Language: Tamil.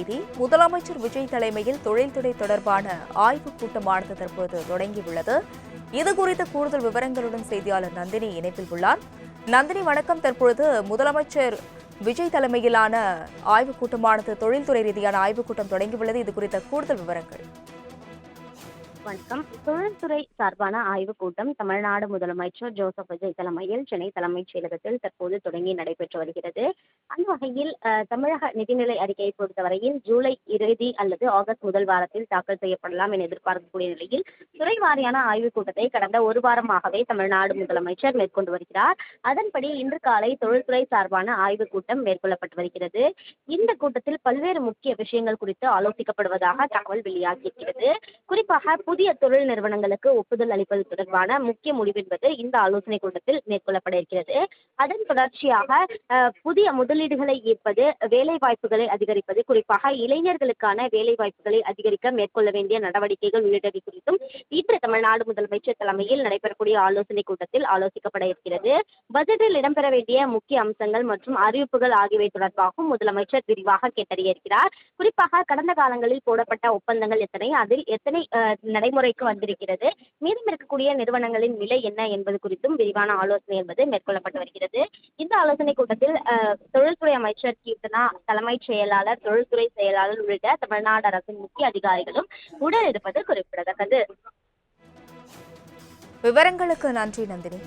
முதலமைச்சர் விஜய் தலைமையில் தொழில்துறை தொடர்பான ஆய்வுக் கூட்டமானது தற்போது தொடங்கியுள்ளது. இதுகுறித்த கூடுதல் விவரங்களுடன் செய்தியாளர் நந்தினி இணைப்பில் உள்ளார். நந்தினி, வணக்கம். தற்பொழுது முதலமைச்சர் விஜய் தலைமையிலான ஆய்வுக் கூட்டமானது தொழில்துறை ரீதியான ஆய்வுக் கூட்டம் தொடங்கியுள்ளது. இது குறித்த கூடுதல் விவரங்கள். வணக்கம். தொழில்துறை சார்பான ஆய்வுக் கூட்டம் தமிழ்நாடு முதலமைச்சர் ஜோசப் விஜய் தலைமையில் சென்னை தலைமைச் செயலகத்தில் தற்போது தொடங்கி நடைபெற்று வருகிறது. அந்த வகையில் தமிழக நிதிநிலை அறிக்கையை பொறுத்தவரையில் ஜூலை இறுதி அல்லது ஆகஸ்ட் முதல் வாரத்தில் தாக்கல் செய்யப்படலாம் என எதிர்பார்க்கக்கூடிய நிலையில் துறை வாரியான ஆய்வுக் கூட்டத்தை கடந்த ஒரு வாரமாகவே தமிழ்நாடு முதலமைச்சர் மேற்கொண்டு வருகிறார். அதன்படி இன்று காலை தொழில்துறை சார்பான ஆய்வுக் கூட்டம் மேற்கொள்ளப்பட்டு வருகிறது. இந்த கூட்டத்தில் பல்வேறு முக்கிய விஷயங்கள் குறித்து ஆலோசிக்கப்படுவதாக தகவல் வெளியாகியிருக்கிறது. குறிப்பாக புதிய தொழில் நிறுவனங்களுக்கு ஒப்புதல் அளிப்பது தொடர்பான முக்கிய முடிவு என்பது இந்த ஆலோசனை கூட்டத்தில் மேற்கொள்ளப்பட இருக்கிறது. அதன் தொடர்ச்சியாக புதிய முதலீடுகளை ஈர்ப்பது, வேலை வாய்ப்புகளை அதிகரிப்பது, குறிப்பாக இளைஞர்களுக்கான வேலை வாய்ப்புகளை அதிகரிக்க மேற்கொள்ள வேண்டிய நடவடிக்கைகள் உள்ளிட்டவை குறித்தும் இன்று தமிழ்நாடு முதலமைச்சர் தலைமையில் நடைபெறக்கூடிய ஆலோசனை கூட்டத்தில் ஆலோசிக்கப்பட இருக்கிறது. பட்ஜெட்டில் இடம்பெற வேண்டிய முக்கிய அம்சங்கள் மற்றும் அறிவிப்புகள் ஆகியவை தொடர்பாகவும் முதலமைச்சர் விரிவாக கேட்டறிய இருக்கிறார். குறிப்பாக கடந்த காலங்களில் போடப்பட்ட ஒப்பந்தங்கள் எத்தனை, அதில் எத்தனை நடைமுறைக்கு வந்திருக்கிறது, மீதம் இருக்கக்கூடிய நிறுவனங்களின் விலை என்ன என்பது குறித்தும் விரிவான ஆலோசனை என்பது மேற்கொள்ளப்பட்டு வருகிறது. இந்த ஆலோசனை கூட்டத்தில் தொழில்துறை அமைச்சர் கீர்த்தனா, தலைமைச் செயலாளர், தொழில்துறை செயலாளர் உள்ளிட்ட தமிழ்நாடு அரசின் முக்கிய அதிகாரிகளும் உடனிருப்பது குறிப்பிடத்தக்கது. விவரங்களுக்கு நன்றி நந்தினி.